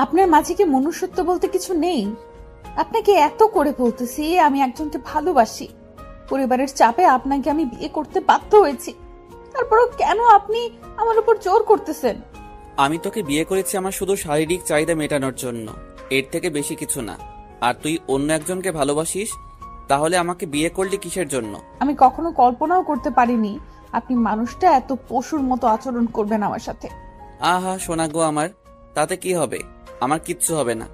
আপনার মাঝে কি মনুষ্যত্ব বলতে কিছু নেই? আপনাকে এত করে বলতেছি আমি একজনকে ভালোবাসি, পরিবারের চাপে আপনাকে আমি বিয়ে করতে বাধ্য হয়েছি, তারপরও কেন আপনি আমার উপর জোর করতেছেন? আমি তোকে বিয়ে করেছি আমার শুধু শারীরিক চাহিদা মেটানোর জন্য, এর থেকে বেশি কিছু না। আর তুই অন্য একজনকে ভালোবাসিস, তাহলে আমাকে বিয়ে করলি কিসের জন্য? আমি কখনো কল্পনাও করতে পারিনি আপনি মানুষটা এত পশুর মতো আচরণ করবেন আমার সাথে। আহা সোনা গো আমার, তাতে কি হবে? আমার কিচ্ছু হবে না।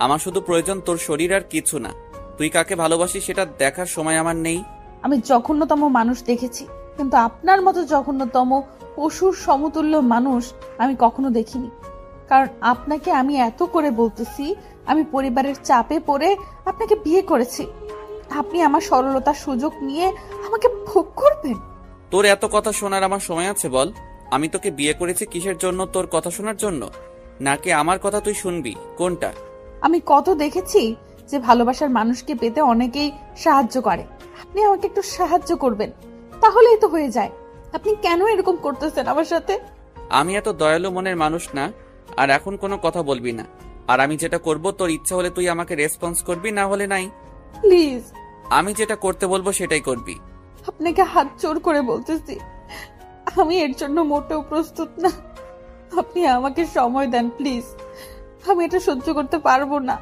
আমার শুধু প্রয়োজন তোর শরীর, আর কিছু না। তুই কাকে ভালোবাসিস সেটা দেখার সময় আমার নেই। আমি জঘন্যতম মানুষ দেখেছি, কিন্তু আপনার মতো জঘন্যতম পশুর সমতুল্য মানুষ আমি কখনো দেখিনি। কারণ আপনাকে আমি এত করে বলতেছি আমি পরিবারের চাপে পড়ে আপনাকে বিয়ে করেছি, আপনি আমার সরলতার সুযোগ নিয়ে আমাকে ভোগ করবেন? তোর এত কথা শোনার আমার সময় আছে বল? আমি তোকে বিয়ে করেছি কিসের জন্য? তোর কথা শোনার জন্য, নাকি আমার কথা তুই শুনবি? কোনটা? আমি কত দেখেছি যে ভালোবাসার মানুষকে পেতে অনেকেই সাহায্য করে, আপনি আমাকে একটু সাহায্য করবেন, তাহলেই তো হয়ে যায়। আপনি কেন এরকম করতেছেন আমার সাথে? আমি এত দয়ালু মনের মানুষ না। আর এখন কোনো কথা বলবি না। আর আমি যেটা করব, তোর ইচ্ছা হলে তুই আমাকে রেসপন্স করবি, না হলে নাই। প্লিজ, আমি যেটা করতে বলবো সেটাই করবি। আপনাকে হাত জোর করে বলতেছি, আমি এর জন্য মোটেও প্রস্তুত না। আপনি আমাকে সময় দেন প্লিজ, আমি এটা সহ্য করতে পারবো না।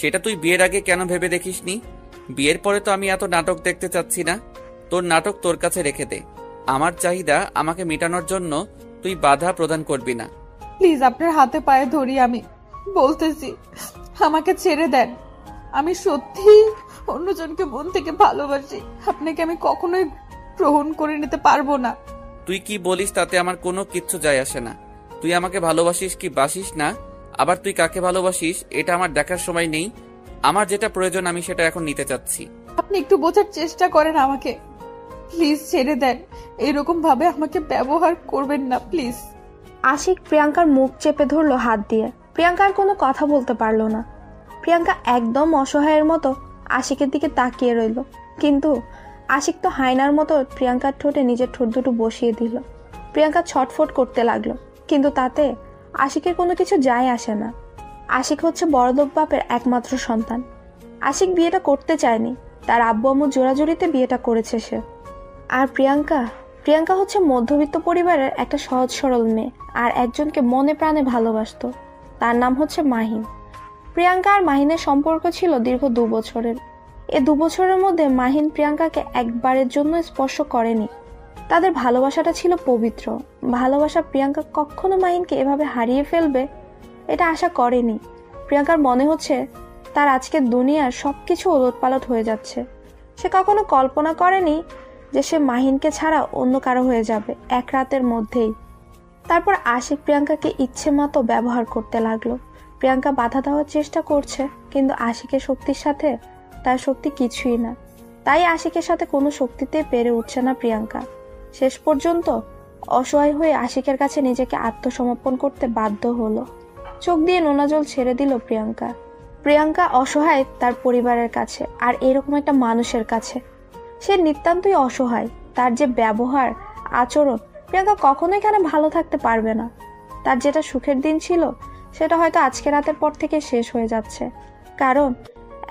সেটা তুই বিয়ের আগে কেন ভেবে দেখিসনি? বিয়ের পরে তো আমি এত নাটক দেখতে চাচ্ছি না। তোর নাটক তোর কাছে রেখে দে। আমার চাহিদা আমাকে মেটানোর জন্য তুই বাধা প্রদান করবি না। প্লিজ আপনার হাতে পায়ে ধরি, আমি বলতেছি আমাকে ছেড়ে দেন। আমি সত্যি অন্যজনকে মন থেকে ভালোবাসি, আপনাকে আমি কখনোই গ্রহণ করে নিতে পারবো না। তুই কি বলিস তাতে আমার কোনো কিচ্ছু যায় আসে না। তুই আমাকে ভালোবাসিস কি বাসিস না, আবার তুই কাকে ভালোবাসিস এটা আমার দেখার সময় নেই। আমার যেটা প্রয়োজন আমি সেটা এখন নিতে চাচ্ছি। আপনি একটু বোঝার চেষ্টা করেন আমাকে, প্লিজ ছেড়ে দেন। এরকম ভাবে আমাকে ব্যবহার করবেন না প্লিজ। আশিক প্রিয়াঙ্কার মুখ চেপে ধরলো হাত দিয়ে। প্রিয়াঙ্কা আর কোনো কথা বলতে পারলো না। প্রিয়াঙ্কা একদম অসহায়ের মতো আশিকের দিকে তাকিয়ে রইল, কিন্তু আশিক তো হায়নার মতো প্রিয়াঙ্কার ঠোঁটে নিজের ঠোঁট দুটো বসিয়ে দিল। প্রিয়াঙ্কা ছটফট করতে লাগলো, কিন্তু তাতে আশিকের কোনো কিছু যায় আসে না। আশিক হচ্ছে বড়লোক বাপের একমাত্র সন্তান। আশিক বিয়েটা করতে চায়নি, তার আব্বু আম্মু জোরাজুরিতে বিয়েটা করেছে সে। আর প্রিয়াঙ্কা হচ্ছে মধ্যবিত্ত পরিবারের একটা সহজ সরল মেয়ে, আর একজনকে মনে প্রাণে ভালোবাসতো। তার নাম হচ্ছে মাহিন। প্রিয়াঙ্কা আর মাহিনের সম্পর্ক ছিল দীর্ঘ 2 বছরের। এ 2 বছরের মধ্যে মাহিন প্রিয়াঙ্কাকে একবারের জন্য স্পর্শ করেনি। তাদের ভালোবাসাটা ছিল পবিত্র। ভালোবাসা প্রিয়াঙ্কা কখনো মাহিনকে এভাবে হারিয়ে ফেলবে এটা আশা করেনি। প্রিয়াঙ্কার মনে হচ্ছে তার আজকের দুনিয়ার সবকিছু ওলটপালট হয়ে যাচ্ছে। সে কখনো কল্পনা করেনি যে সে মাহিনকে ছাড়া অন্য কারো হয়ে যাবে এক রাতের মধ্যেই। তারপর আশিক প্রিয়াঙ্কাকে ইচ্ছে মতো ব্যবহার করতে লাগলো। প্রিয়াঙ্কা বাধা দেওয়ার চেষ্টা করছে, কিন্তু আশিকের শক্তির সাথে তার শক্তি কিছুই না। তাই আশিকের সাথে কোনো শক্তিতে পেরে উঠছে না প্রিয়াঙ্কা। শেষ পর্যন্ত অসহায় হয়ে আশিকের কাছে নিজেকে আত্মসমর্পণ করতে বাধ্য হলো। চোখ দিয়ে নোনা জল ছেড়ে দিল প্রিয়াঙ্কা অসহায় তার পরিবারের কাছে, আর এরকম একটা মানুষের কাছে। সে নিতান্তই অসহায়। তার যে ব্যবহার আচরণ, প্রিয়াঙ্কা কখনো এখানে ভালো থাকতে পারবে না। তার যেটা সুখের দিন ছিল সেটা হয়তো আজকে রাতের পর থেকে শেষ হয়ে যাচ্ছে, কারণ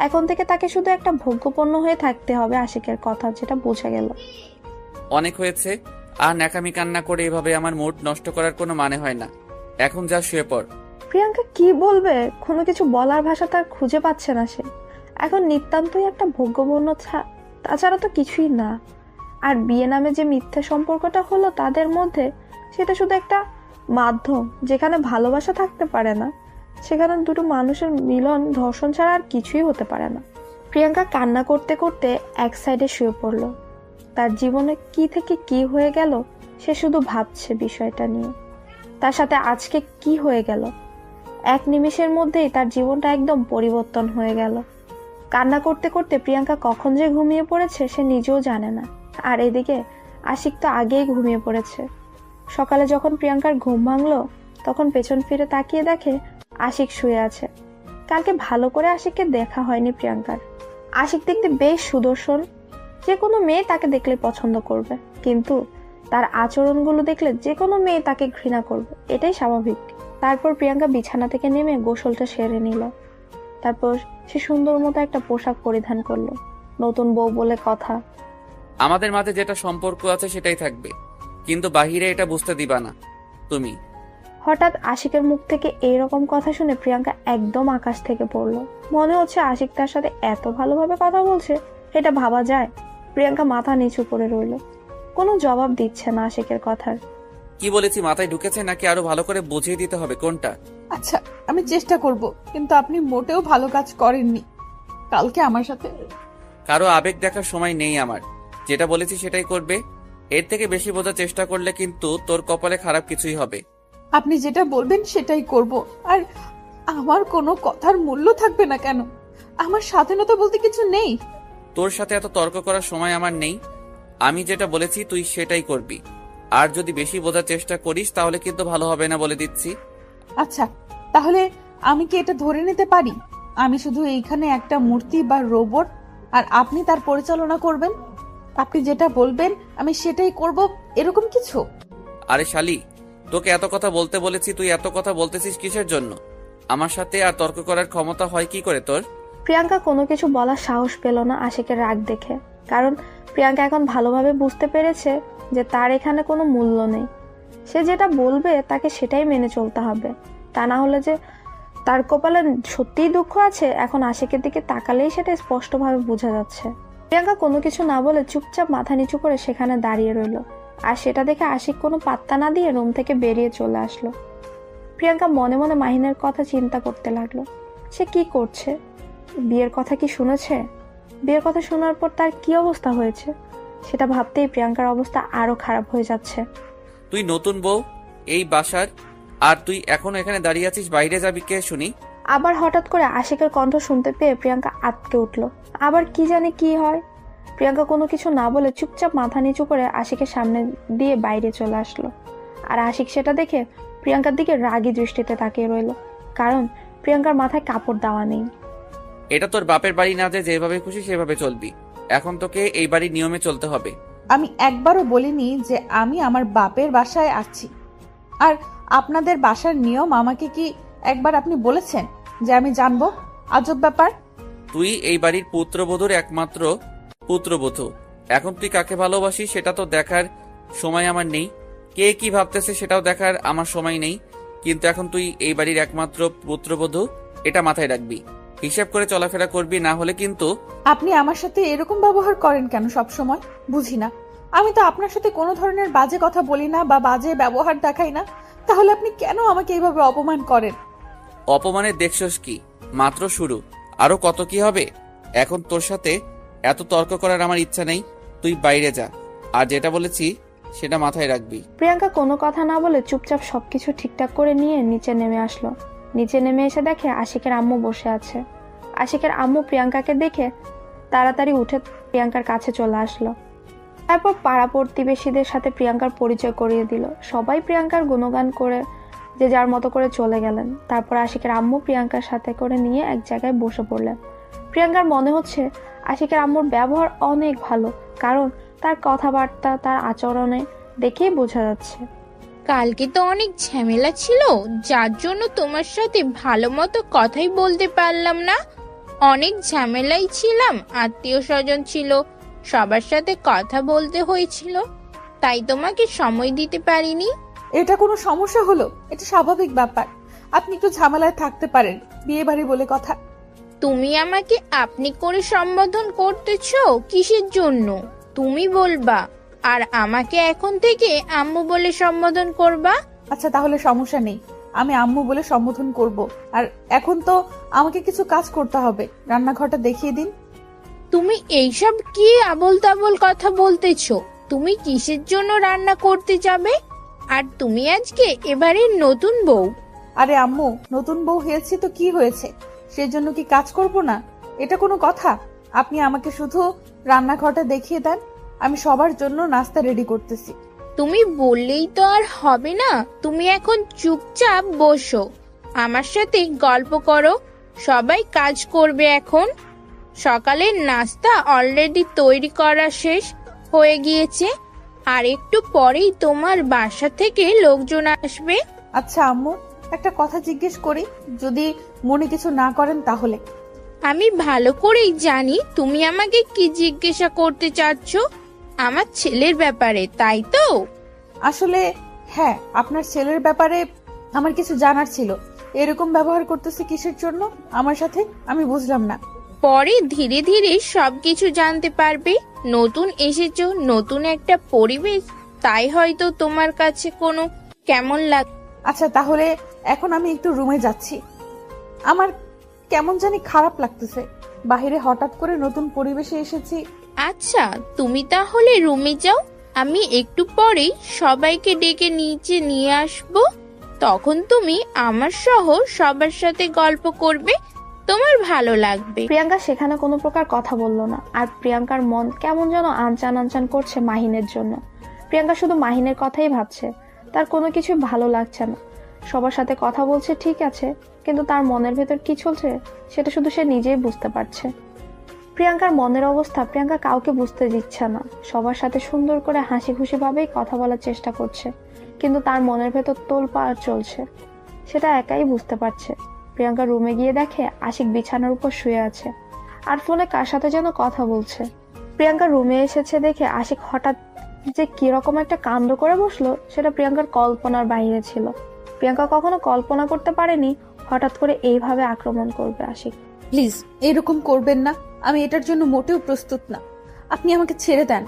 এখন থেকে তাকে শুধু একটা ভোগ্যপণ্য হয়ে থাকতে হবে আশিকের কথা, যেটা বোঝা গেল। অনেক হয়েছে, আর ন্যাকামি কান্না করে এভাবে আমার মুড নষ্ট করার কোনো মানে হয় না। এখন যা শুয়ে পড়। প্রিয়াঙ্কা কি বলবে, কোনো কিছু বলার ভাষা তার খুঁজে পাচ্ছে না সে। এখন নিতান্তই একটা ভোগ্যপণ্য, তাছাড়া তো কিছুই না। আর বিয়ে নামে যে মিথ্যে সম্পর্কটা হলো তাদের মধ্যে, সেটা শুধু একটা মাধ্যম যেখানে ভালোবাসা থাকতে পারে না। সেখানে দুটো মানুষের মিলন ধর্ষণ ছাড়া আর কিছুই হতে পারে না। প্রিয়াঙ্কা কান্না করতে করতে এক সাইডে শুয়ে পড়ল। তার জীবনে কি থেকে কি হয়ে গেল সে শুধু ভাবছে বিষয়টা নিয়ে। তার সাথে আজকে কি হয়ে গেল, এক নিমেষের মধ্যেই তার জীবনটা একদম পরিবর্তন হয়ে গেল। কান্না করতে করতে প্রিয়াঙ্কা কখন যে ঘুমিয়ে পড়েছে সে নিজেও জানে না। আর এদিকে আশিক তো আগেই ঘুমিয়ে পড়েছে। সকালে যখন প্রিয়াঙ্কার ঘুম ভাঙলো তখন পেছন ফিরে তাকিয়ে দেখে আশিক শুয়ে আছে। কালকে ভালো করে আশিককে দেখা হয়নি প্রিয়াঙ্কার। আশিক দেখতে বেশ সুদর্শন, যে কোনো মেয়ে তাকে দেখলে পছন্দ করবে, কিন্তু তার আচরণগুলো দেখলে যে কোনো মেয়ে তাকে ঘৃণা করবে, এটাই স্বাভাবিক। তারপর প্রিয়াঙ্কা বিছানা থেকে নেমে গোসলটা সেরে নিল। তারপর সে সুন্দর মতো একটা পোশাক পরিধান করলো। নতুন বউ বলে কথা, আমাদের মাঝে যেটা সম্পর্ক আছে সেটাই থাকবে, কিন্তু বাহিরে এটা বুঝতে দিবা না তুমি। হঠাৎ আশিকের মুখ থেকে এইরকম কথা শুনে প্রিয়াঙ্কা একদম আকাশ থেকে পড়লো। মনে হচ্ছে আশিক তার সাথে এত ভালোভাবে কথা বলছে, এটা ভাবা যায়? প্রিয়াঙ্কা মাথা নিচু করে রইল, কোনো জবাব দিচ্ছে না আশিকের কথার। কি বলেছি মাথায় ঢুকেছে নাকি আরো ভালো করে বুঝিয়ে দিতে হবে কোনটা? আচ্ছা, আমি চেষ্টা করব, কিন্তু আপনি মোটেও ভালো কাজ করেননি কালকে আমার সাথে। কারো আবেগ দেখার সময় নেই আমার, যেটা বলেছি সেটাই করবে। এর থেকে বেশি বোঝার চেষ্টা করলে কিন্তু তোর কপালে খারাপ কিছুই হবে। আপনি যেটা বলবেন সেটাই করব, আর আমার কোনো কথার মূল্য থাকবে না কেন? আমার স্বাধীনতা বলতে কিছু নেই। তোর সাথে এত তর্ক করার সময় আমার নেই। আমি যেটা বলেছি তুই সেটাই করবি, আর যদি বেশি বোঝার চেষ্টা করিস তাহলে কিন্তু ভালো হবে না বলে দিচ্ছি। আচ্ছা, তাহলে আমি কি এটা ধরে নিতে পারি আমি শুধু এইখানে একটা মূর্তি বা রোবট, আর আপনি তার পরিচালনা করবেন? আপনি যেটা বলবেন আমি সেটাই করব, এরকম কিছু? আরে শালি, তোকে এত কথা বলতে বলেছি, তুই এত কথা বলতেছিস কিসের জন্য? আমার সাথে আর তর্ক করার ক্ষমতা হয় কি করে তোর? প্রিয়াঙ্কা কোনো কিছু বলার সাহস পেল না আশিকের রাগ দেখে, কারণ প্রিয়াঙ্কা এখন ভালোভাবে বুঝতে পেরেছে যে তার এখানে কোনো মূল্য নেই। সে যেটা বলবে তাকে সেটাই মেনে চলতে হবে, তা না হলে যে তার কপালে সত্যিই দুঃখ আছে এখন আশিকের দিকে তাকালেই সেটা স্পষ্টভাবে বোঝা যাচ্ছে। প্রিয়াঙ্কা কোনো কিছু না বলে চুপচাপ মাথা নিচু করে সেখানে দাঁড়িয়ে রইল, আর সেটা দেখে আশিক কোনো পাত্তা না দিয়ে রুম থেকে বেরিয়ে চলে আসলো। প্রিয়াঙ্কা মনে মনে মাহিনের কথা চিন্তা করতে লাগলো। সে কি করছে? বিয়ের কথা কি শুনেছে? বিয়ের কথা শোনার পর তার কি অবস্থা হয়েছে সেটা ভাবতেই প্রিয়াঙ্কার অবস্থা আরো খারাপ হয়ে যাচ্ছে। তুই নতুন বউ এই বাসার, আর তুই এখনো এখানে দাঁড়িয়ে আছিস, বাইরে যাবি কে শুনি? আবার হঠাৎ করে আশিকের কণ্ঠ শুনতে পেয়ে প্রিয়াঙ্কা আটকে উঠল। আবার কি জানে কি হয়। প্রিয়াঙ্কা কোনো কিছু না বলে চুপচাপ মাথা নিচু করে আশিকের সামনে দিয়ে বাইরে চলে আসলো, আর আশিক সেটা দেখে প্রিয়াঙ্কার দিকে রাগী দৃষ্টিতে তাকিয়ে রইল, কারণ প্রিয়াঙ্কার মাথায় কাপড় দেওয়া নেই। এটা তোর বাপের বাড়ি না যে যেভাবে খুশি সেভাবে চলবি। এখন তোকে এই বাড়ির নিয়মে চলতে হবে। আমি একবারও বলিনি যে আমি আমার বাপের বাসায় আছি। আর আপনাদের বাসার নিয়ম আমাকে কি একবার আপনি বলেছেন যে আমি জানবো? আজব ব্যাপার। তুই এই বাড়ির পুত্রবধূর একমাত্র পুত্রবধূ। এখন তুই কাকে ভালোবাসিস সেটা তো দেখার সময় আমার নেই, কে কি ভাবতেছে সেটাও দেখার আমার সময় নেই, কিন্তু এখন তুই এই বাড়ির একমাত্র পুত্রবধূ, এটা মাথায় রাখবি। হিসাব করে চলাফেরা করবি, না হলে কিন্তু। আপনি আমার সাথে এরকম ব্যবহার করেন কেন সব সময়? বুঝি না। আমি তো আপনার সাথে কোনো ধরনের বাজে কথা বলি না বা বাজে ব্যবহার দেখাই না, তাহলে আপনি কেন আমাকে এইভাবে অপমান করেন? অপমানের দেখছস কি? মাত্র শুরু, আরো কত কি হবে। এখন তোর সাথে এত তর্ক করার আমার ইচ্ছা নেই, তুই বাইরে যা, আর যেটা বলেছি সেটা মাথায় রাখবি। প্রিয়াঙ্কা কোনো কথা না বলে চুপচাপ সবকিছু ঠিকঠাক করে নিয়ে নিচে নেমে আসলো। নিচে নেমে এসে দেখে আশিকের আম্মু বসে আছে। আশিকের আম্মু প্রিয়াঙ্কাকে দেখে তাড়াতাড়ি উঠে প্রিয়াঙ্কার কাছে চলে আসলো। তারপর পাড়া প্রতিবেশীদের সাথে প্রিয়াঙ্কার পরিচয় করিয়ে দিল। সবাই প্রিয়াঙ্কার গুণগান করে যে যার মতো করে চলে গেলেন। তারপর আশিকের আম্মু প্রিয়াঙ্কার সাথে করে নিয়ে এক জায়গায় বসে পড়লেন। প্রিয়াঙ্কার মনে হচ্ছে আশিকের আম্মুর ব্যবহার অনেক ভালো, কারণ তার কথাবার্তা তার আচরণে দেখেই বোঝা যাচ্ছে। কালকে তো অনেক ঝামেলা ছিল, যার জন্য তোমার সাথে ভালো মতো কথাই বলতে পারলাম না। অনেক ঝামেলাই ছিলাম, আত্মীয় স্বজন ছিল, সবার সাথে কথা বলতে হয়েছিল, তাই তোমাকে সময় দিতে পারিনি। এটা কোনো সমস্যা হলো? এটা স্বাভাবিক ব্যাপার। আপনি একটু ঝামেলায় থাকতে পারেন, বিয়ে বাড়ি বলে কথা। তুমি আমাকে আপনি করে সম্বোধন করতেছো কিসের জন্য? তুমি বলবা, আর আমাকে এখন থেকে আম্মু বলে সম্বোধন করবা। আচ্ছা, তাহলে সমস্যা নেই, আমি আম্মু বলে সম্বোধন করব। আর এখন তো আমাকে কিছু কাজ করতে হবে, রান্নাঘরটা দেখিয়ে দিন। তুমি এইসব কি আবোল তাবোল কথা বলতেছো? তুমি কিসের জন্য রান্না করতে যাবে? আর তুমি আজকে এবারে নতুন বউ। আরে আম্মু, নতুন বউ হয়েছি তো কি হয়েছে, সেজন্য কি কাজ করব না? এটা কোনো কথা? আপনি আমাকে শুধু রান্নাঘরটা দেখিয়ে দেন, আমি সবার জন্য নাস্তা রেডি করতেছি। তুমি বললেই তো আর হবে না। তুমি এখন চুপচাপ বসো, আমার সাথে গল্প করো, সবাই কাজ করবে এখন। সকালের নাস্তা অলরেডি তৈরি করা শেষ হয়ে গিয়েছে, আর একটু পরেই তোমার বাসা থেকে লোকজন আসবে। আচ্ছা আম্মু, একটা কথা জিজ্ঞেস করি, যদি মনে কিছু না করেন তাহলে। আমি ভালো করেই জানি তুমি আমাকে কি জিজ্ঞাসা করতে চাচ্ছ। আমার ছেলের ব্যাপারে, তাই তো? আসলে হ্যাঁ, আপনার ছেলের ব্যাপারে আমার কিছু জানার ছিল। এরকম ব্যবহার করতেছে কিসের জন্য আমার সাথে, আমি বুঝলাম না। পরে ধীরে ধীরে সবকিছু জানতে পারবে। নতুন এসেছো, নতুন একটা পরিবেশ, তাই হয়তো তোমার কাছে কোনো কেমন লাগ। আচ্ছা, তাহলে এখন আমি একটু রুমে যাচ্ছি। আমার কেমন জানি খারাপ লাগতেছে। বাইরে হঠাৎ করে নতুন পরিবেশে এসেছি। আচ্ছা, তুমি তাহলে রুমে যাও। আমি একটু পরেই সবাইকে ডেকে নিচে নিয়ে আসব। তখন তুমি আমার সহ সবার সাথে গল্প করবে, তোমার ভালো লাগবে। প্রিয়াঙ্কা সেখানে কোনো প্রকার কথা বলল না। আর প্রিয়াঙ্কার মন কেমন যেন আনচান আনচান করছে মাহিনের জন্য। প্রিয়াঙ্কা শুধু মাহিনের কথাই ভাবছে। তার কোনো কিছুই ভালো লাগছে না। সবার সাথে কথা বলছে ঠিক আছে, কিন্তু তার মনের ভেতর কি চলছে সেটা শুধু সে নিজেই বুঝতে পারছে। প্রিয়াঙ্কার মনের অবস্থা প্রিয়াঙ্কা কাউকে বুঝতে দিচ্ছে না। সবার সাথে সুন্দর করে হাসি খুশি ভাবেই কথা বলার চেষ্টা করছে, কিন্তু তার মনের ভেতর তোলপাড় চলছে, সেটা একাই বুঝতে পারছে। প্রিয়াঙ্কা রুমে গিয়ে দেখে আশিক বিছানার উপর শুয়ে আছে আর ফোনে কার সাথে যেন কথা বলছে। প্রিয়াঙ্কা রুমে এসেছে দেখে আশিক হঠাৎ যে কিরকম একটা কাণ্ড করে বসলো সেটা প্রিয়াঙ্কার কল্পনার বাইরে ছিল। প্রিয়াঙ্কা কখনো কল্পনা করতে পারেনি হঠাৎ করে এইভাবে আক্রমণ করবে আশিক। প্লিজ এরকম করবেন না, আমি এটার জন্য মোটেও প্রস্তুত না। আপনি আমাকে ছেড়ে দেন।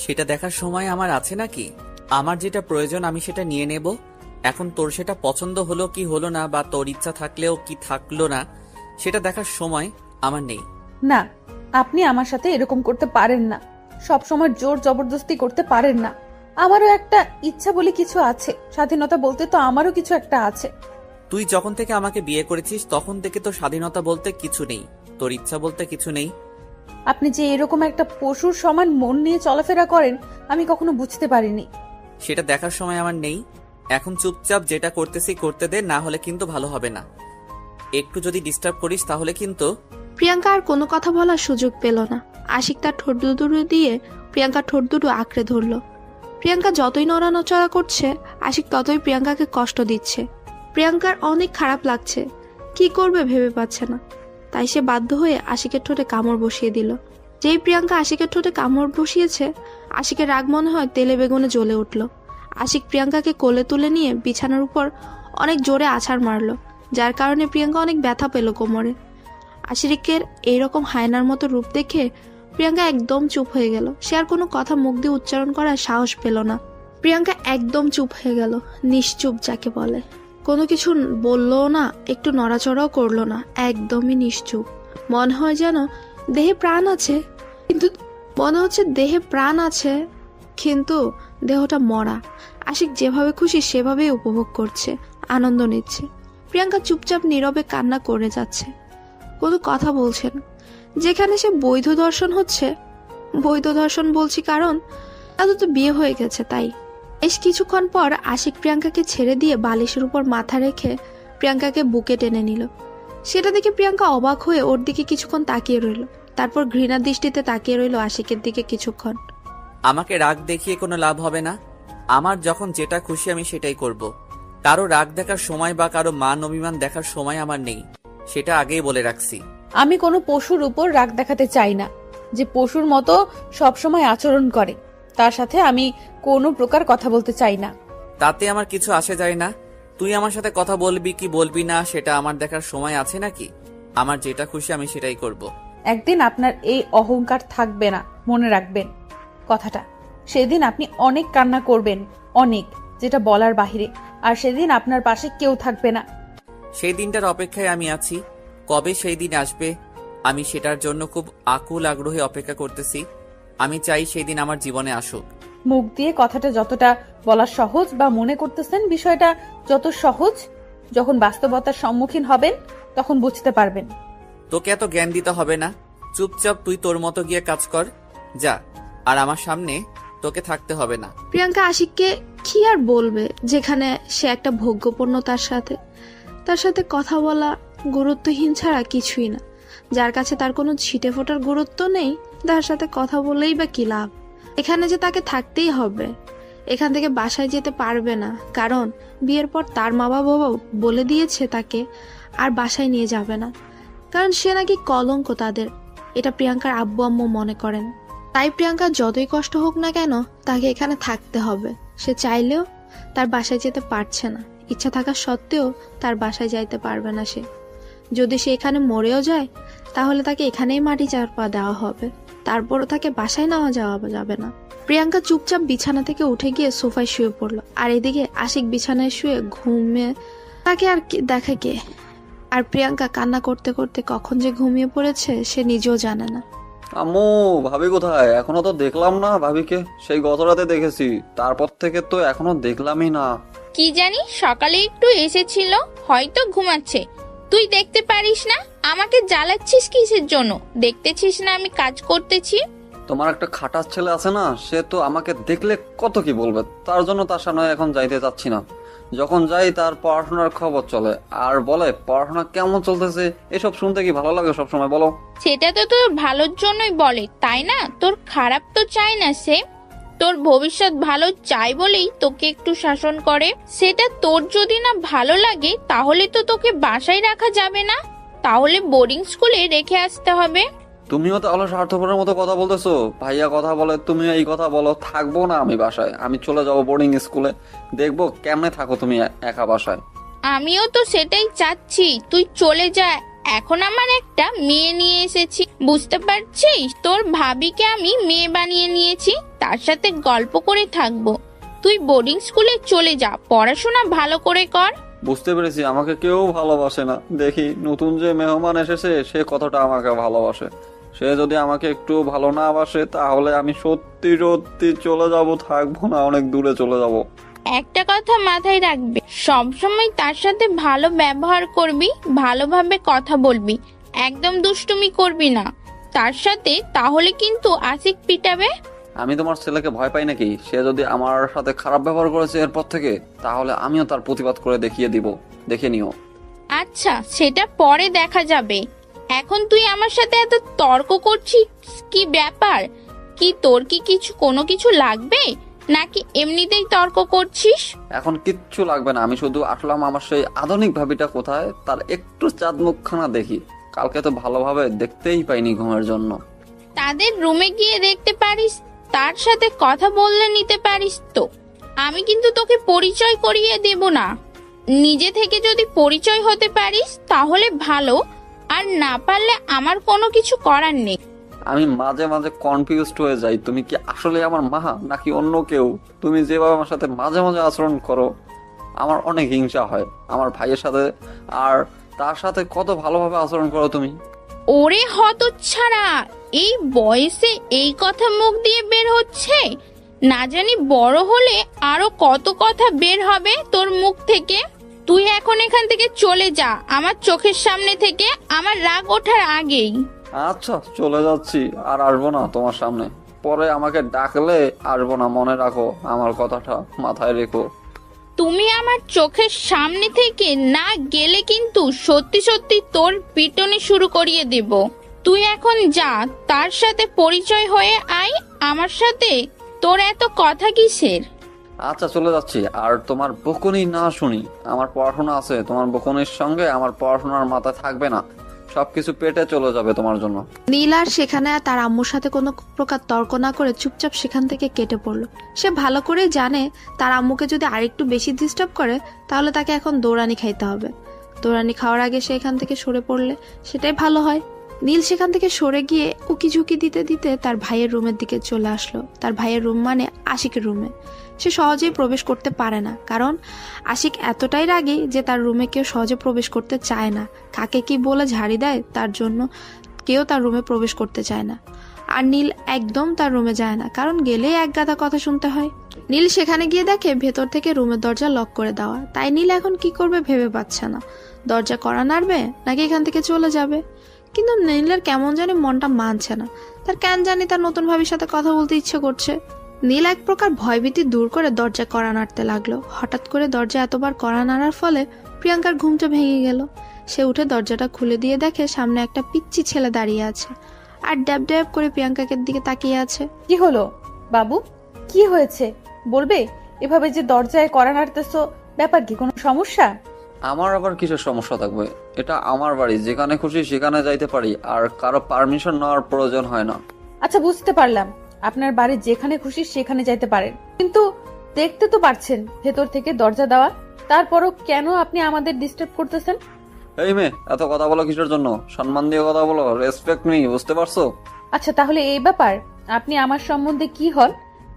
সেটা দেখার সময় আমার আছে নাকি? আমার যেটা প্রয়োজন আমি সেটা নিয়ে নেব। এখন তোর সেটা পছন্দ হলো কি হলো না, বা তোর ইচ্ছা থাকলেও কি থাকলো না, সেটা দেখার সময় আমার নেই। না, আপনি আমার সাথে এরকম করতে পারেন না। সব সময় জোর জবরদস্তি করতে পারেন না। আমারও একটা ইচ্ছা বলে কিছু আছে, স্বাধীনতা বলতে তো আমারও কিছু একটা আছে। তুই যখন থেকে আমাকে বিয়ে করেছিস তখন থেকে তোর স্বাধীনতা বলতে কিছু নেই, তোর ইচ্ছা বলতে কিছু নেই। আপনি যে এরকম একটা পশুর সমান মন নিয়ে চলাফেরা করেন আমি কখনো বুঝতে পারিনি। সেটা দেখার সময় আমার নেই। এখন চুপচাপ যেটা করতেছি করতে দে, না হলে কিন্তু ভালো হবে না। একটু যদি ডিস্টার্ব করিস তাহলে কিন্তু। প্রিয়াঙ্কা আর কোনো কথা বলার সুযোগ পেল না। আশিক তার ঠোঁট দুটো দিয়ে প্রিয়াঙ্কার ঠোঁট দুটো আঁকড়ে ধরলো। প্রিয়াঙ্কা যতই নড়ানচড়া করছে আশিক ততই প্রিয়াঙ্কাকে কষ্ট দিচ্ছে। প্রিয়াঙ্কার অনেক খারাপ লাগছে, কি করবে ভেবে পাচ্ছে না। তাই সে বাধ্য হয়ে আশিকের ঠোঁটে কামড় বসিয়ে দিল। যেই প্রিয়াঙ্কা আশিকের ঠোঁটে কামড় বসিয়েছে আশিকের রাগ মনে হয় তেলে বেগুনে জ্বলে উঠল। আশিক প্রিয়াঙ্কাকে কোলে তুলে নিয়ে বিছানার উপর অনেক জোরে আছাড় মারলো, যার কারণে প্রিয়াঙ্কা অনেক ব্যথা পেল কোমরে। আশিকের এইরকম হায়নার মতো রূপ দেখে প্রিয়াঙ্কা একদম চুপ হয়ে গেল। সে আর কোনো কথা মুখ দিয়ে উচ্চারণ করার সাহস পেল না। প্রিয়াঙ্কা একদম চুপ হয়ে গেল, নিশ্চুপ যাকে বলে। কোনো কিছু বললো না, একটু নড়াচড়াও করলো না, একদমই নিশ্চুপ। মনে হয় যেন দেহে প্রাণ আছে, কিন্তু মনে হচ্ছে দেহে প্রাণ আছে কিন্তু দেহটা মরা। আশিক যেভাবে খুশি সেভাবেই উপভোগ করছে, আনন্দ নিচ্ছে। প্রিয়াঙ্কা চুপচাপ নীরবে কান্না করে যাচ্ছে, কোনো কথা বলছে না। যেখানে সে বৈধ দর্শন হচ্ছে, বৈধ দর্শন বলছি কারণ তাদের তো বিয়ে হয়ে গেছে তাই। বেশ কিছুক্ষণ পর আশিক প্রিয়াঙ্কাকে ছেড়ে দিয়ে বালিশের উপর মাথা রেখে প্রিয়াঙ্কাকে বুকে টেনে নিল। সেটা দেখে প্রিয়াঙ্কা অবাক হয়ে ওর দিকে কিছুক্ষণ তাকিয়ে রইল, তারপর ঘৃণার দৃষ্টিতে তাকিয়ে রইল আশিকের দিকে কিছুক্ষণ। আমাকে রাগ দেখিয়ে কোনো লাভ হবে না। আমার যখন যেটা খুশি আমি সেটাই করব। কারো রাগ দেখার সময় বা কারো মান অভিমান দেখার সময় আমার নেই, সেটা আগেই বলে রাখছি। আমি কোনো পশুর উপর রাগ দেখাতে চাই না, যে পশুর মতো সবসময় আচরণ করে তার সাথে আমি কোনো প্রকার কথা বলতে চাই না। তাতে আমার কিছু আসে যায় না। তুই আমার সাথে কথা বলবি কি বলবি না সেটা আমার দেখার সময় আছে নাকি? আমার যেটা খুশি আমি সেটাই করব। একদিন আপনার এই অহংকার থাকবে না, মনে রাখবেন কথাটা। সেদিন আপনি অনেক কান্না করবেন, অনেক, যেটা বলার বাহিরে। আর সেদিন আপনার পাশে কেউ থাকবে না। সেই দিনটার অপেক্ষায় আমি আছি। কবে সেই দিন আসবে আমি সেটার জন্য খুব আকুল আগ্রহে অপেক্ষা করতেছি। আমি চাই সেই দিন আমার জীবনে আসুক। মুখ দিয়ে কথাটা যতটা বলা সহজ বা মনে করতেছেন বিষয়টা যত সহজ, যখন বাস্তবতার সম্মুখীন হবেন তখন বুঝতে পারবেন। তোকে এত জ্ঞান দিতে হবে না, চুপচাপ তুই তোর মতো গিয়ে কাজ কর যা, আর আমার সামনে তোকে থাকতে হবে না। প্রিয়াঙ্কা আশিককে কি আর বলবে, যেখানে সে একটা ভোগ্যপূর্ণ, তার সাথে কথা বলা গুরুত্বহীন ছাড়া কিছুই না। যার কাছে তার কোনো ছিটে ফোটার গুরুত্ব নেই, তার সাথে কথা বলেই বা কি লাভ? এখানে যে তাকে থাকতেই হবে এখান থেকে বাসায় যেতে পারবে না, কারণ বিয়ের পর তার মা বাবা বলে দিয়েছে তাকে আর বাসায় নিয়ে যাবে না, কারণ সে নাকি কলঙ্ক তাদের। এটা প্রিয়াঙ্কার আব্বু আম্মু মনে করেন। তাই প্রিয়াঙ্কা যতই কষ্ট হোক না কেন তাকে এখানে থাকতে হবে। সে চাইলেও তার বাসায় যেতে পারছে না, ইচ্ছা থাকা সত্ত্বেও তার বাসায় যাইতে পারবে না সে। যদি সে এখানে মরেও যায় তাহলে তাকে এখানেই মাটি চাপা দেওয়া হবে, তারপরও তাকে বাসায় নেওয়া যাওয়া যাবে না। প্রিয়াঙ্কা চুপচাপ বিছানা থেকে উঠে গিয়ে সোফায় শুয়ে পড়লো, আর এদিকে আশিক বিছানায় শুয়ে ঘুমিয়ে তাকে আর দেখে কে। আর প্রিয়াঙ্কা কান্না করতে করতে কখন যে ঘুমিয়ে পড়েছে সে নিজেও জানে না। আম্মু, ভাবি কোথায়? এখনো তো দেখলাম না ভাবিকে। সেই গত রাতে দেখেছি, তারপর থেকে তো এখনো দেখলামই না। কি জানি, সকালে একটু এসেছিল, হয়তো ঘুমাচ্ছে। তুই দেখতে পারিস না? আমাকে জ্বালাচ্ছিস কিসের জন্য? দেখতেছিস না আমি কাজ করতেছি? তোমার একটা খাটাস ছেলে আছে না, সে তো আমাকে দেখলে কত কি বলবে, তার জন্য তার সামনে এখন যাইতে চাচ্ছি না। যখন যাই তার পড়াশোনার খবর চলে আর বলে পড়াশোনা কেমন চলতেছে। এসব শুনতে কি ভালো লাগে সবসময় বলো? সেটা তো তোর ভালোর জন্যই বলে, তাই না? তোর খারাপ তো চায় না সে, তোর ভবিষ্যৎ ভালো চাই বলেই তোকে একটু শাসন করে। সেটা তোর যদি না ভালো লাগে তাহলে তো তোকে বাসায় রাখা যাবে না, তাহলে বোর্ডিং স্কুলে রেখে আসতে হবে। তুমিও তাহলে স্বার্থপরের মতো কথা বলতেছো। ভাইয়া কথা বলে, তুমিও এই কথা বলো। থাকবো না আমি বাসায়, আমি চলে যাবো বোর্ডিং স্কুলে। দেখবো কেমনে থাকো তুমি একা বাসায়। আমিও তো সেটাই চাচ্ছি, তুই চলে যা। এখন আমার একটা মেয়ে নিয়ে এসেছি, বুঝতে পারছিস? তোর ভাবিকে আমি মেয়ে বানিয়ে নিয়েছি, তার সাথে গল্প করে থাকবো। তুই বোর্ডিং স্কুলে চলে যা, পড়াশোনা ভালো করে কর। বুঝতে পেরেছি, আমাকে কেউ ভালোবাসে না। দেখি নতুন যে মেহমান এসেছে সে কতটা আমাকে ভালোবাসে। সে যদি আমাকে একটু ভালো না বাসে তাহলে আমি সত্যি সত্যি চলে যাব, থাকবো না, অনেক দূরে চলে যাব। একটা কথা মাথায় রাখবে, সবসময় তার সাথে ভালো ব্যবহার করবি, ভালোভাবে কথা বলবি, একদম দুষ্টুমি করবি না তার সাথে, তাহলে কিন্তু আশিক পিটাবে। আমি তোমার ছেলেকে ভয় পাই নাকি? সে যদি আমার সাথে খারাপ ব্যবহার করেছে এরপর থেকে, তাহলে আমিও তার প্রতিবাদ করে দেখিয়ে দিব, দেখে নিও। আচ্ছা, সেটা পরে দেখা যাবে। এখন তুই আমার সাথে এত তর্ক করছিস, কি ব্যাপার? কি তোর কি কোনো কিছু লাগবে, নাকি এমনিতেই তর্ক করছিস? এখন কিচ্ছু লাগবে না, আমি শুধু আসলাম আমার সেই আধুনিক ভাবিটা কোথায় তার একটু চাঁদ মুখখানা দেখি। কালকে তো ভালোভাবে দেখতেই পাইনি ঘুমের জন্য। তাদের রুমে গিয়ে দেখতে পারিস, তার সাথে কথা বললে নিতে পারিস তো। আমি কিন্তু তোকে পরিচয় করিয়ে দেব না। নিজে থেকে যদি পরিচয় হতে পারিস তাহলে ভালো, আর না পারলে আমার কোনো কিছু করার নেই। আমি মাঝে মাঝে কনফিউজড হয়ে যাই, তুমি কি আসলে আমার মা নাকি অন্য কেউ? তুমি যেভাবে আমার সাথে মাঝে মাঝে আচরণ করো আমার অনেক হিংসা হয়। আমার ভাইয়ের সাথে আর তার সাথে কত ভালোভাবে আচরণ করো তুমি। ওরে হতচ্ছাড়া, এই বয়সে এই কথা মুখ দিয়ে বের হচ্ছে? না জানি বড় হলে আরো কত কথা বের হবে তোর মুখ থেকে। তুই এখন এখান থেকে চলে যা, আমার চোখের সামনে থেকে, আমার রাগ ওঠার আগেই। আচ্ছা, চলে যাচ্ছি, আর আসবো না তোমার সামনে। পরে আমাকে ডাকলে আসবো না, মনে রাখো আমার কথাটা, মাথায় রেখো। তুমি আমার চোখের সামনে থেকে না গেলে কিন্তু সত্যি সত্যি তোর পিটনি শুরু করিয়ে দেব। তুই এখন যা, তার সাথে পরিচয় হয়ে আয় আমার সাথে। তোর এত কথা কিসের? আচ্ছা, চলে যাচ্ছি। আর তোমার বকুনি না শুনি, আমার পড়াশোনা আছে। তোমার বকুনির সঙ্গে আমার পড়াশোনার মাথা থাকবে না, সবকিছু পেটে চলে যাবে তোমার জন্য। নীল আর সেখানে আর তার আম্মুর সাথে কোনো প্রকার তর্ক না করে চুপচাপ সেখান থেকে কেটে পড়লো। সে ভালো করেই জানে তার আম্মুকে যদি আরেকটু বেশি ডিস্টার্ব করে তাহলে তাকে এখন দৌড়ানি খাইতে হবে। দৌড়ানি খাওয়ার আগে সে এখান থেকে সরে পড়লে সেটাই ভালো হয়। নীল সেখান থেকে সরে গিয়ে উকি ঝুঁকি দিতে দিতে তার ভাইয়ের রুমের দিকে চলে আসলো। তার ভাইয়ের রুম মানে আশিকের রুমে। সে সহজেই প্রবেশ করতে পারে না, কারণ আশিক এতটাই রাগী যে তার রুমে কেউ সহজে প্রবেশ করতে চায় না। কাকে কি বলে ঝাড়ি দেয়, তার জন্য কেউ তার রুমে প্রবেশ করতে চায় না। আর নীল একদম তার রুমে যায় না, কারণ গেলেই এক গাদা কথা শুনতে হয়। নীল সেখানে গিয়ে দেখে ভেতর থেকে রুমের দরজা লক করে দেওয়া। তাই নীল এখন কি করবে ভেবে পাচ্ছে না। দরজা কড়া নাড়বে নাকি এখান থেকে চলে যাবে। কিন্তু নীলের কেমন জানি মনটা মানছে না। তার কেন জানি তার নতুন ভাবির সাথে কথা বলতে ইচ্ছে করছে। নীল এক প্রকার ভয়ভীতি দূর করে দরজা কড়া নাড়তে লাগলো। হঠাৎ করে দরজা এতবার কড়া নাড়ার ফলে প্রিয়াঙ্কার ঘুমটা ভেঙে গেল। সে উঠে দরজাটা খুলে দিয়ে দেখে সামনে একটা পিচ্চি ছেলে দাঁড়িয়ে আছে আর ড্যাব ড্যাব করে প্রিয়াঙ্কাকে দিকে তাকিয়ে আছে। কি হলো বাবু, কি হয়েছে? বলবে এভাবে যে দরজায় কড়া নাড়তেছো, ব্যাপার কি, কোনো সমস্যা? আমার আবার কিসের সমস্যা থাকবে? এটা আমার বাড়ি, যেখানে খুশি সেখানে যাইতে পারি, আর কারো পারমিশন নেওয়ার প্রয়োজন হয় না। আচ্ছা, বুঝতে পারলাম আপনার বাড়ি যেখানে খুশি সেখানে যাইতে পারেন, কিন্তু দেখতে তো পারছেন ভেতর থেকে দরজা দেওয়া, তারপরও কেন আপনি আমাদের ডিস্টার্ব করতেছেন? এই মেয়ে, এত কথা বলো কিসের জন্য? সম্মান দিয়ে কথা বলো, রেসপেক্ট মি, বুঝতে পারছো? আচ্ছা, তাহলে এই ব্যাপার, আপনি আমার সম্বন্ধে কি হন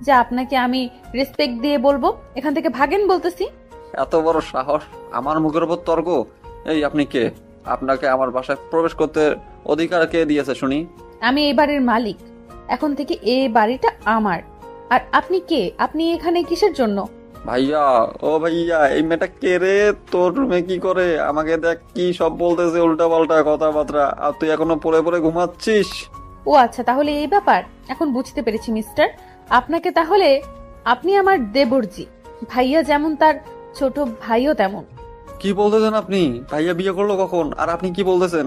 যে আপনাকে আমি রেসপেক্ট দিয়ে বলবো? এখান থেকে ভাগেন বলতেছি। এত বড় সাহস, আমার মুখের উপর তর্ক! এই আপনি কে? আপনাকে আমার বাসায় প্রবেশ করতে অধিকার কে দিয়েছে শুনি? আমি এই বাড়ির মালিক, এখন থেকে এই বাড়িটা আমার। আর আপনি কে? আপনি এখানে কিসের জন্য? ভাইয়া, ও ভাইয়া, এই মেয়েটা কে রে? তোর রুমে কি করে? আমাকে দেখ কি সব বলতেছে, উল্টা পাল্টা কথাবার্তা, আর তুই এখনো পড়ে পড়ে ঘুমাচ্ছিস? ও আচ্ছা, তাহলে এই ব্যাপার, এখন বুঝতে পেরেছি মিস্টার। আপনাকে তাহলে, আপনি আমার দেবরজি, ভাইয়া যেমন তার ছোট ভাইও তেমন। কি বলতেছেন আপনি? ভাইয়া বিয়ে করলো কখন? আর আপনি কি বলতেছেন?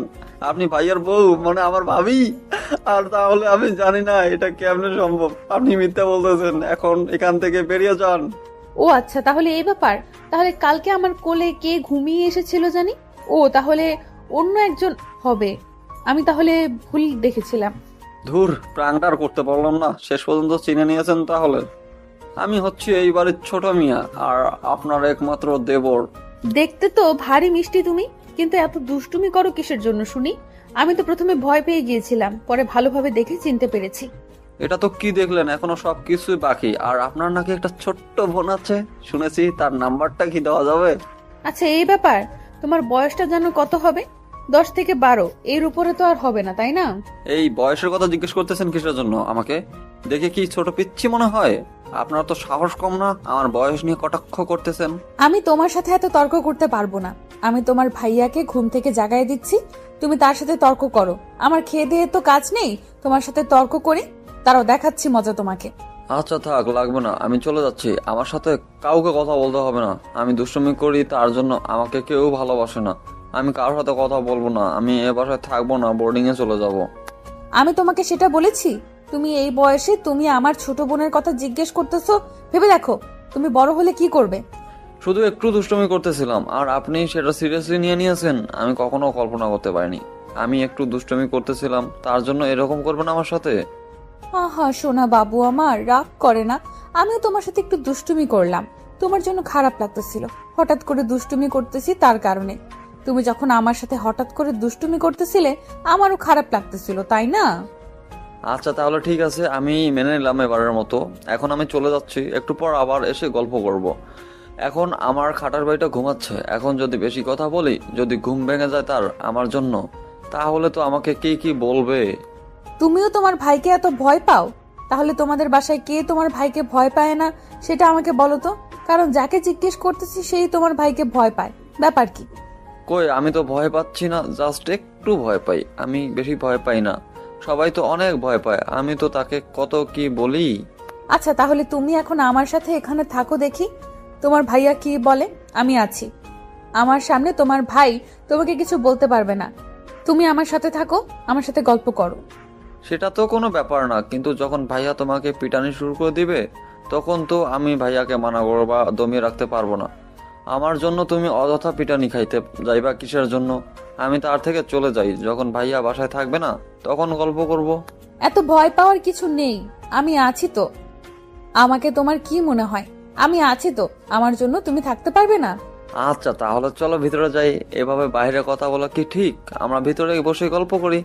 আপনি ভাইয়ার বউ, মানে আমার ভাবি? আর তাহলে আমি জানি না এটা কেমনে সম্ভব। আপনি মিথ্যা বলতেছেন, এখন এখান থেকে বেরিয়ে যান। ও আচ্ছা, তাহলে এই ব্যাপার। তাহলে কালকে আমার কোলে কে ঘুমিয়ে এসেছিল জানি? ও তাহলে অন্য একজন হবে, আমি তাহলে ভুল দেখেছিলাম। ধুর, প্রাণটার করতে পারলাম না, শেষ পর্যন্ত চিনে নিয়েছেন তাহলে। আমি হচ্ছি এই বাড়ির ছোট মিয়া, আর আপনার একমাত্র দেবর। দেখতে তো ভারী মিষ্টি তুমি, কিন্তু এত দুষ্টুমি করো কিসের জন্য শুনি? আমি তো প্রথমে ভয় পেয়ে গিয়েছিলাম, পরে ভালোভাবে দেখে চিনতে পেরেছি। এটা তো কি দেখলেন, এখনো সবকিছুই বাকি। আর আপনার নাকি একটা ছোট্ট বোন আছে শুনেছি, তার নাম্বারটা কি দেওয়া যাবে? আচ্ছা, এই ব্যাপার। তোমার বয়সটা যেন কত হবে? 10 থেকে 12, এর উপরে তো আর হবে না, তাই না? এই বয়সের কথা জিজ্ঞেস করতেছেন কিসের জন্য আমাকে? দেখে কি ছোট পিচ্ছি মনে হয়? আপনার তো সাহস কম না, আমার বয়স নিয়ে কটাক্ষ করতেছেন? আমি তোমার সাথে এত তর্ক করতে পারবো না। আমি তোমার ভাইয়াকে ঘুম থেকে জাগায় দিচ্ছি, তুমি তার সাথে তর্ক করো। আমার খেয়ে দিয়ে তো কাজ নেই তোমার সাথে তর্ক করি, তারাও দেখাচ্ছি মজা তোমাকে। আচ্ছা থাক, লাগবে না, আমি চলে যাচ্ছি। আমার সাথে কাউকে কথা বলতে হবে না। আমি দুষ্টুমি করি, তার জন্য আমাকে কেউ ভালোবাসে না। আমি কারোর সাথে কথা বলবো না, আমি এ বাসায় থাকবো না, বোর্ডিং এ চলে যাব। আমি তোমাকে সেটা বলেছি? তুমি এই বয়সে তুমি আমার ছোট বোনের কথা জিজ্ঞেস করতেছো? ভেবে দেখো তুমি বড় হলে কি করবে। শুধু একটু দুষ্টুমি করতেছিলাম, আর আপনি সেটা সিরিয়াসলি নিয়ে নিয়েছেন। আমি কখনো কল্পনা করতে পারিনি আমি একটু দুষ্টুমি করতেছিলাম, তার জন্য এরকম করবেন আমার সাথে? আহা সোনা বাবু আমার, রাগ করে না। আমিও তোমার সাথে একটু দুষ্টুমি করলাম, তোমার জন্য খারাপ লাগতেছিল। হঠাৎ করে দুষ্টুমি করতেছি তার কারণে। তুমি যখন আমার সাথে হঠাৎ করে দুষ্টুমি করতেছিলে আমারও খারাপ লাগতেছিল, তাই না? আচ্ছা তাহলে ঠিক আছে, আমি মেনে নিলাম এবারের মতো। এখন আমি চলে যাচ্ছি, একটু পর আবার এসে গল্প করব। এখন আমার খাটার বাড়িটা ঘুমাচ্ছে, এখন যদি বেশি কথা বলি, যদি ঘুম ভেঙে যায় তার আমার জন্য, তাহলে তো আমাকে কি কি বলবে। তুমিও তোমার ভাইকে এত ভয় পাও? তাহলে তোমাদের বাসায় কে তোমার ভাইকে ভয় পায় না সেটা আমাকে বলো তো, কারণ যাকে জিজ্ঞেস করতেছি সেই তোমার ভাইকে ভয় পায়। ব্যাপার কি? কই, আমি তো ভয় পাচ্ছি না, জাস্ট একটু ভয় পাই। আমি বেশি ভয় পাই না, সবাই তো অনেক ভয় পায়। আমি তো তাকে কত কি বলি। আচ্ছা, তাহলে তুমি এখন আমার সাথে এখানে থাকো, দেখি তোমার ভাইয়া কি বলে। আমি আছি, আমার সামনে তোমার ভাই তোমাকে কিছু বলতে পারবে না। তুমি আমার সাথে থাকো, আমার সাথে গল্প করো। সেটা তো কোনো ব্যাপার না, কিন্তু যখন ভাইয়া তোমাকে পিটানি শুরু করে দিবে, তখন তো আমি ভাইয়াকে মানা করবো বা দমিয়ে রাখতে পারবো না। আমার জন্য তুমি অযথা পিটানি খাইতে যাইবা কিসের জন্য? আমি তার থেকে চলে যাই, যখন ভাইয়া বাসায় থাকবে না তখন গল্প করব। এত ভয় পাওয়ার কিছু নেই, আমি আছি তো। আমাকে তোমার কি মনে হয়? আমি আছি তো, আমার জন্য তুমি থাকতে পারবে না? আচ্ছা তাহলে চলো ভিতরে যাই। এভাবে বাইরে কথা বলা কি ঠিক? আমরা ভিতরে বসে গল্প করি।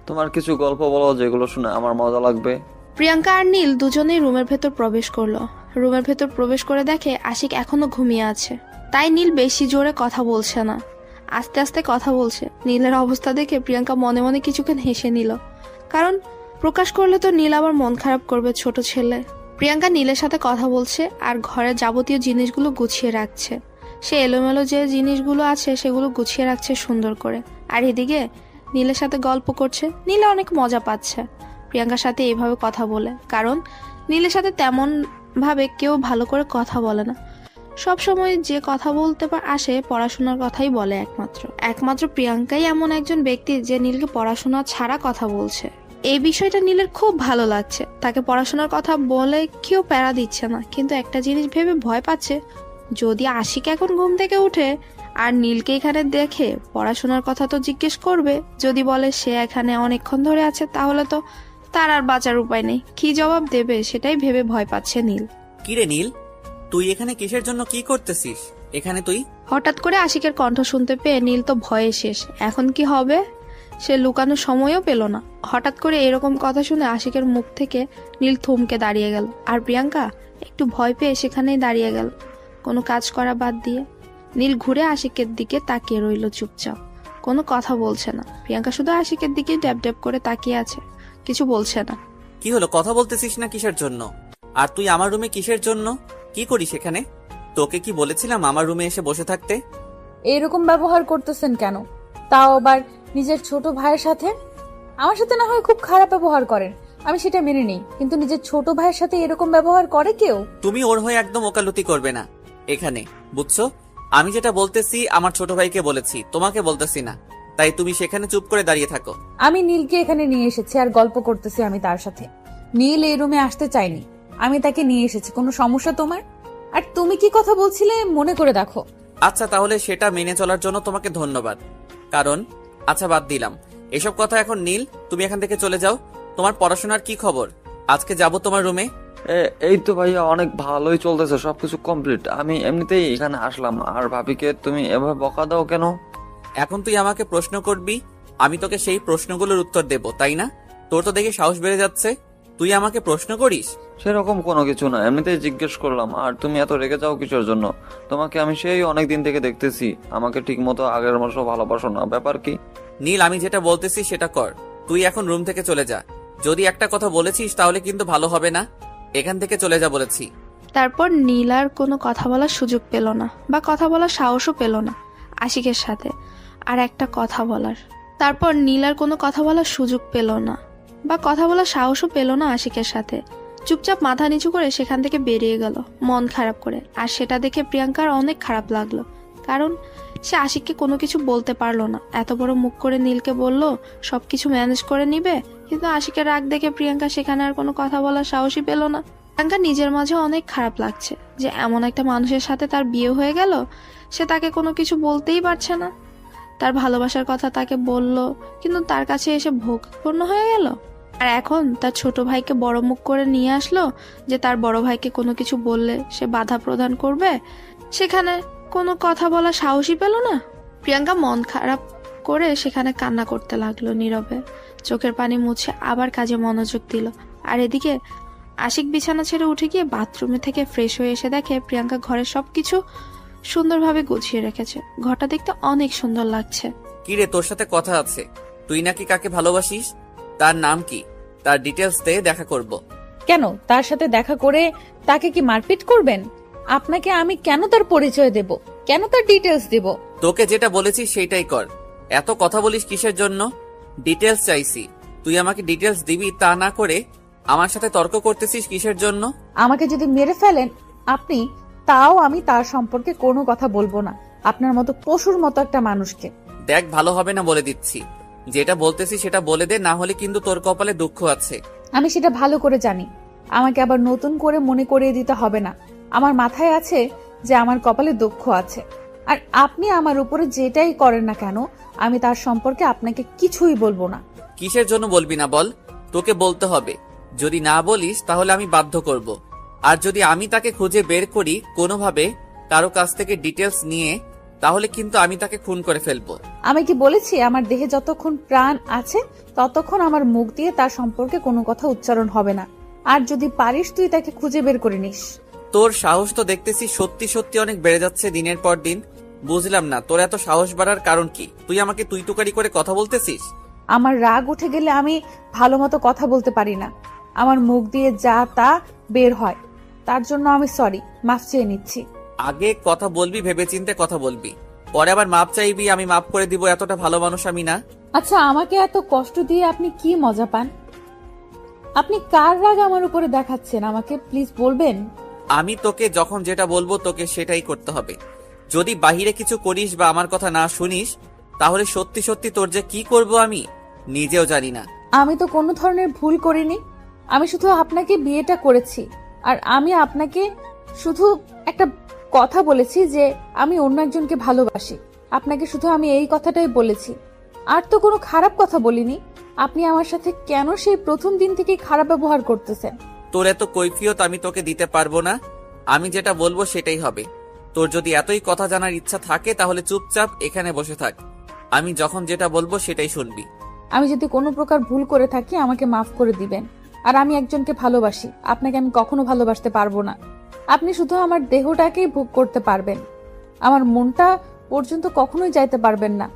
তোমার কিছু গল্প বলো যেগুলো শুনে আমার মজা লাগবে। প্রিয়াঙ্কা আর নীল দুজনেই রুমের ভেতর প্রবেশ করলো। রুমের ভেতর প্রবেশ করে দেখে আশিক এখনো ঘুমিয়ে আছে, তাই নীল বেশি জোরে কথা বলছে না, আস্তে আস্তে কথা বলছে। নীলের অবস্থা দেখে প্রিয়াঙ্কা মনে মনে কিছুক্ষণ হেসে নিল, কারণ প্রকাশ করলে তো নীল আবার মন খারাপ করবে, ছোট ছেলে। প্রিয়াঙ্কা নীলের সাথে কথা বলছে আর ঘরের যাবতীয় জিনিসগুলো গুছিয়ে রাখছে। সে এলোমেলো যে জিনিসগুলো আছে সেগুলো গুছিয়ে রাখছে সুন্দর করে, আর এদিকে নীলের সাথে গল্প করছে। নীলে অনেক মজা পাচ্ছে প্রিয়াঙ্কার সাথে এইভাবে কথা বলে, কারণ নীলের সাথে তেমন ভাবে কেউ ভালো করে কথা বলে না। সব সময় যে কথা বলতে আসে পড়াশোনার কথাই বলে একমাত্র প্রিয়াঙ্কাই এমন একজন ব্যক্তি যে নীলকে পড়াশোনা ছাড়া কথা বলছে। এই বিষয়টা নীলের খুব ভালো লাগছে। তাকে পড়াশোনার কথা বলে কেউ প্যারা দিচ্ছে না, কিন্তু একটা জিনিস ভেবে ভয় পাচ্ছে, যদি আশিক এখন ঘুম থেকে উঠে আর নীলকে এখানে দেখে পড়াশোনার কথা তো জিজ্ঞেস করবে। যদি বলে সে এখানে অনেকক্ষণ ধরে আছে, তাহলে তো তার আর বাঁচার উপায় নেই। কি জবাব দেবে সেটাই ভেবে ভয় পাচ্ছে নীল। কিরে নীল, তুই এখানে কিসের জন্য, কি করতেছিস এখানে তুই? হঠাৎ করে আশিকের কণ্ঠ শুনতে পেয়ে নীল তো ভয়ে শেষ। এখন কি হবে সে লুকানোর সময়ও পেল না। হঠাৎ করে এরকম কথা শুনে আশিকের মুখ থেকে নীল থমকে দাঁড়িয়ে গেল, আর প্রিয়াঙ্কা একটু ভয় পেয়ে সেখানেই দাঁড়িয়ে গেল, কোনো কাজ করা বাদ দিয়ে। নীল ঘুরে আশিকের দিকে তাকিয়ে রইল চুপচাপ, কোনো কথা বলছে না। প্রিয়াঙ্কা শুধু আশিকের দিকে ড্যাব ড্যাব করে তাকিয়ে আছে, কিছু বলছে না। কি হলো, কথা বলতেছিস না কিসের জন্য? আর তুই আমার রুমে কিসের জন্য, কি করিস এখানে? তোকে কি বলেছিলাম আমার রুমে এসে বসে থাকতে? এরকম ব্যবহার করতেছেন কেন? তাও আবার নিজের ছোট ভাইয়ের সাথে। আমার সাথে না হয় খুব খারাপ ব্যবহার করেন, আমি সেটা মেনে নিই, কিন্তু নিজের ছোট ভাইয়ের সাথে এরকম ব্যবহার করে কেউ? তুমি ওর হয়ে একদম ওকালতি করবে না এখানে, বুঝছো? আমি যেটা বলতেছি আমার ছোট ভাইকে বলেছি, তোমাকে বলতেছি না। তাই তুমি সেখানে চুপ করে দাঁড়িয়ে থাকো। আমি নীলকে এখানে নিয়ে এসেছি আর গল্প করতেছি আমি তার সাথে। নীল এই রুমে আসতে চাইনি, আমি তাকে নিয়ে এসেছি। কোনো সমস্যা তোমার? আর তুমি কি কথা বলছিলে মনে করে দেখো। আচ্ছা, তাহলে সেটা মেনে চলার জন্য তোমাকে ধন্যবাদ। কারণ আচ্ছা, বাদ দিলাম এসব কথা এখন। নীল, তুমি এখান থেকে চলে যাও। তোমার পড়াশোনার কি খবর? আজকে যাব তোমার রুমে। এই তো ভাইয়া, অনেক ভালোই চলতেছে, সবকিছু কমপ্লিট। আমি এমনিতেই এখানে আসলাম। আর ভাবিকে তুমি এভাবে বকা দাও কেন? এখন তুই আমাকে প্রশ্ন করবি, আমি তোকে সেই প্রশ্নগুলোর উত্তর দেব, তাই না? তোর তো দেখে সাহস বেড়ে যাচ্ছে, তুই আমাকে প্রশ্ন করিস। সেরকম কোনো কিছু না, এমনিতেই জিজ্ঞেস করলাম। আর তুমি এত রেগে যাও কিসের জন্য? তোমাকে আমি সেই অনেক দিন থেকে দেখতেছি, আমাকে ঠিক মতো আগের মতো ভালোবাসো না, ব্যাপার কি? নীল, আমি যেটা বলতেছি সেটা কর। তুই এখন রুম থেকে চলে যা। যদি একটা কথা বলেছিস তাহলে কিন্তু ভালো হবে না। এখান থেকে চলে যা বলেছি। তারপর নীল আর কোনো কথা বলার সুযোগ পেল না, বা কথা বলার সাহসও পেল না আশিকের সাথে। আর একটা কথা বলার, তারপর নীল আর কোনো কথা বলার সুযোগ পেল না, বা কথা বলার সাহসও পেল না আশিকের সাথে। চুপচাপ মাথা নিচু করে সেখান থেকে বেরিয়ে গেল, মন খারাপ করে। আর সেটা দেখে প্রিয়াঙ্কার অনেক খারাপ লাগলো, কারণ সে আশিককে কোনো কিছু বলতে পারলো না। এত বড় মুখ করে নীলকে বলল সবকিছু ম্যানেজ করে নিবে, কিন্তু আশিকের রাগ দেখে প্রিয়াঙ্কা সেখানে আর কোনো কথা বলার সাহসই পেল না। প্রিয়াঙ্কা নিজের মাঝে অনেক খারাপ লাগছে যে এমন একটা মানুষের সাথে তার বিয়ে হয়ে গেল, সে তাকে কোনো কিছু বলতেই পারছে না। তার ভালোবাসার কথা তাকে বলল, কিন্তু তার কাছে এসে ভোগপূর্ণ হয়ে গেল। আর এখন তার ছোট ভাইকে বড় মুখ করে নিয়ে আসলো যে তার বড় ভাইকে কোনো কিছু বললে সে বাধা প্রদান করবে, সেখানে কোনো কথা বলার সাহসই পেল না। প্রিয়াঙ্কা মন খারাপ করে সেখানে কান্না করতে লাগলো নীরবে, চোখের পানি মুছে আবার কাজে মনোযোগ দিল। আর এদিকে আশিক বিছানা ছেড়ে উঠে গিয়ে বাথরুমে থেকে ফ্রেশ হয়ে এসে দেখে প্রিয়াঙ্কা ঘরের সবকিছু সুন্দরভাবে গুছিয়ে রেখেছে। ঘরটা দেখতে অনেক সুন্দর লাগছে। কি রে, তোর সাথে কথা আছে। তুই নাকি কাকে ভালোবাসিস? তার নাম কি? তার ডিটেলস দে, দেখা করব। কেন তার সাথে দেখা করে তাকে কি মারপিট করবেন? আপনাকে আমি কেন তার পরিচয় দেব, কেন তার ডিটেলস দেব? তোকে যেটা বলেছি সেটাই কর। এত কথা বলিস কিসের জন্য? ডিটেলস চাইছি, তুই আমাকে ডিটেলস দিবি, তা না করে আমার সাথে তর্ক করতেছিস কিসের জন্য? আমাকে যদি মেরে ফেলেন আপনি, তাও আমি তার সম্পর্কে কোনো কথা বলবো না, আপনার মতো পশুর মতো একটা মানুষকে। দেখ, ভালো হবে না বলে দিচ্ছি। যেটা বলতেছি সেটা বলে দে, না হলে কিন্তু তোর কপালে দুঃখ আছে। আমি সেটা ভালো করে জানি, আমাকে আবার নতুন করে মনে করিয়ে দিতে হবে না। আমার মাথায় আছে যে আমার কপালে দুঃখ আছে। আর আপনি আমার উপরে যেটাই করেন না কেন, আমি তার সম্পর্কে আপনাকে কিছুই বলবো না। কিসের জন্য বলবি না বল? তোকে বলতে হবে। যদি না বলিস তাহলে আমি বাধ্য করব। আর যদি আমি তাকে খুঁজে বের করি কোনোভাবে কারো কাছ থেকে ডিটেলস নিয়ে, তাহলে কিন্তু আমি তাকে খুন করে ফেলবো। আমি কি বলেছি আমার দেহে যতক্ষণ প্রাণ আছে ততক্ষণ আমার মুখ দিয়ে তার সম্পর্কে কোনো কথা উচ্চারণ হবে না। আর যদি পারিস তুই তাকে খুঁজে বের করে নিস। তোর সাহস তো দেখতেছি সত্যি সত্যি অনেক বেড়ে যাচ্ছে দিনের পর দিন। বুঝলাম না তোর এত সাহস বাড়ার কারণ কি? তুই আমাকে তুই তুকারি করে কথা বলতেছিস? আমার রাগ উঠে গেলে আমি ভালো মতো কথা বলতে পারি না, আমার মুখ দিয়ে যা তা বের হয়। তার জন্য আমি সরি, মাফ চেয়ে নিচ্ছি। আগে কথা বলবি ভেবেচিন্তে কথা বলবি, পরে আবার মাপ চাইবি, আমি মাপ করে দিব। এতটা ভালো মানুষ আমি না। আচ্ছা, আমাকে এত কষ্ট দিয়ে আপনি কি মজা পান? আপনি কার রাগ আমার উপরে দেখাচ্ছেন আমাকে প্লিজ বলবেন? আমি তোকে যখন যেটা বলবো তোকে সেটাই করতে হবে। যদি বাহিরে কিছু করিস বা আমার কথা না শুনিস, তাহলে সত্যি সত্যি তোর যে কি করব আমি নিজেও জানি না। আমি তো কোনো ধরনের ভুল করিনি। আমি শুধু আপনাকে বিয়েটা করেছি, আর আমি আপনাকে শুধু একটা কথা বলেছি যে আমি অন্য একজনকে ভালোবাসি। আপনাকে শুধু আমি এই কথাটাই বলেছি, আর তো কোনো খারাপ কথা বলিনি। আপনি আমার সাথে কেন সেই প্রথম দিন থেকে খারাপ ব্যবহার করতেছেন? তোর এত কৈফিয়ত আমি তোকে দিতে পারবো না। আমি যেটা বলবো সেটাই হবে। তোর যদি এতই কথা জানার ইচ্ছা থাকে তাহলে চুপচাপ এখানে বসে থাক। আমি যখন যেটা বলবো সেটাই শুনবি। আমি যদি কোনো প্রকার ভুল করে থাকি আমাকে মাফ করে দিবেন। আর আমি একজনকে ভালোবাসি, আপনাকে আমি কখনো ভালোবাসতে পারবো না। আপনি শুধু আমার দেহটাকেই ভোগ করতে পারবেন, আমার মনটা পর্যন্ত কখনোই যাইতে পারবেন না।